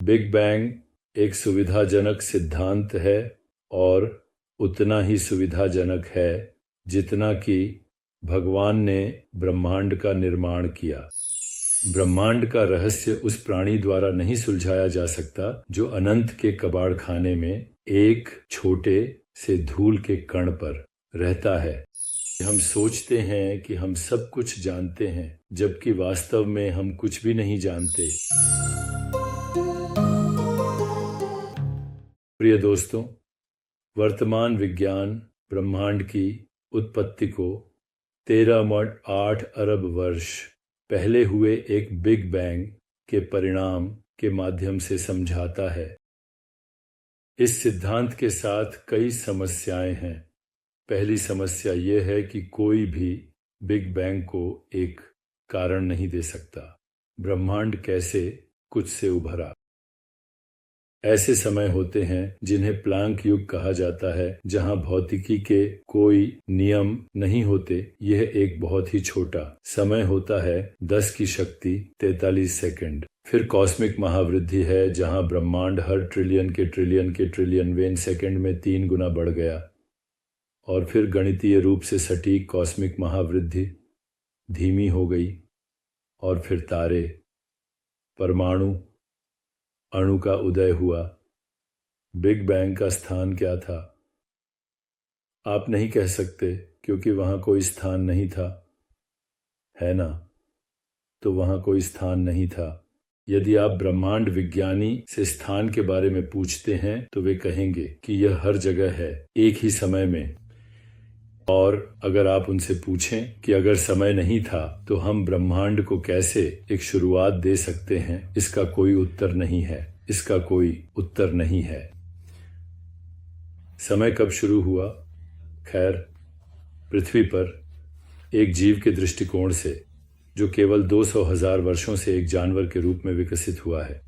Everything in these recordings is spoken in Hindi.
बिग बैंग एक सुविधाजनक सिद्धांत है और उतना ही सुविधाजनक है जितना कि भगवान ने ब्रह्मांड का निर्माण किया। ब्रह्मांड का रहस्य उस प्राणी द्वारा नहीं सुलझाया जा सकता जो अनंत के कबाड़ खाने में एक छोटे से धूल के कण पर रहता है। हम सोचते हैं कि हम सब कुछ जानते हैं, जबकि वास्तव में हम कुछ भी नहीं जानते। प्रिय दोस्तों, वर्तमान विज्ञान ब्रह्मांड की उत्पत्ति को 13.8 अरब वर्ष पहले हुए एक बिग बैंग के परिणाम के माध्यम से समझाता है। इस सिद्धांत के साथ कई समस्याएं हैं। पहली समस्या यह है कि कोई भी बिग बैंग को एक कारण नहीं दे सकता। ब्रह्मांड कैसे कुछ से उभरा? ऐसे समय होते हैं जिन्हें प्लांक युग कहा जाता है, जहां भौतिकी के कोई नियम नहीं होते। यह एक बहुत ही छोटा समय होता है, 10 की शक्ति 43 सेकंड। फिर कॉस्मिक महावृद्धि है, जहां ब्रह्मांड हर ट्रिलियन के ट्रिलियनवें सेकंड में 3 गुना बढ़ गया। और फिर गणितीय रूप से सटीक कॉस्मिक महावृद्धि धीमी हो गई। और फिर तारे, परमाणु, अणु का उदय हुआ। बिग बैंग का स्थान क्या था? आप नहीं कह सकते, क्योंकि वहां कोई स्थान नहीं था, है ना? तो वहां कोई स्थान नहीं था। यदि आप ब्रह्मांड विज्ञानी से स्थान के बारे में पूछते हैं तो वे कहेंगे कि यह हर जगह है, एक ही समय में। और अगर आप उनसे पूछें कि अगर समय नहीं था तो हम ब्रह्मांड को कैसे एक शुरुआत दे सकते हैं, इसका कोई उत्तर नहीं है। इसका कोई उत्तर नहीं है। समय कब शुरू हुआ? खैर, पृथ्वी पर एक जीव के दृष्टिकोण से, जो केवल 200,000 वर्षों से एक जानवर के रूप में विकसित हुआ है।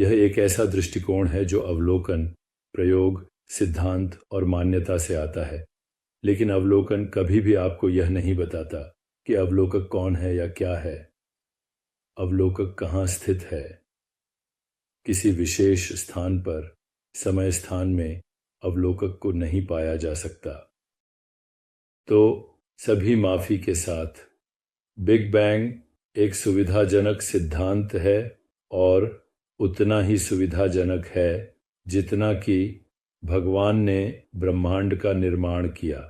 यह एक ऐसा दृष्टिकोण है जो अवलोकन, प्रयोग, सिद्धांत और मान्यता से आता है। लेकिन अवलोकन कभी भी आपको यह नहीं बताता कि अवलोकक कौन है या क्या है। अवलोकक कहाँ स्थित है? किसी विशेष स्थान पर, समय स्थान में अवलोकक को नहीं पाया जा सकता। तो सभी माफी के साथ, बिग बैंग एक सुविधाजनक सिद्धांत है और उतना ही सुविधाजनक है जितना कि भगवान ने ब्रह्मांड का निर्माण किया।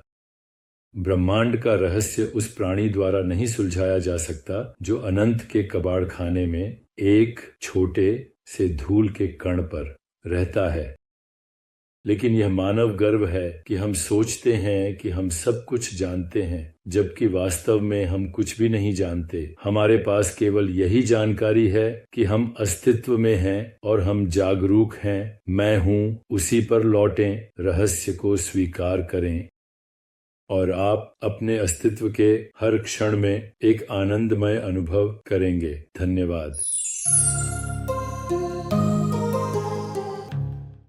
ब्रह्मांड का रहस्य उस प्राणी द्वारा नहीं सुलझाया जा सकता जो अनंत के कबाड़ खाने में एक छोटे से धूल के कण पर रहता है। लेकिन यह मानव गर्व है कि हम सोचते हैं कि हम सब कुछ जानते हैं, जबकि वास्तव में हम कुछ भी नहीं जानते। हमारे पास केवल यही जानकारी है कि हम अस्तित्व में हैं और हम जागरूक हैं। मैं हूं, उसी पर लौटें, रहस्य को स्वीकार करें और आप अपने अस्तित्व के हर क्षण में एक आनंदमय अनुभव करेंगे। धन्यवाद।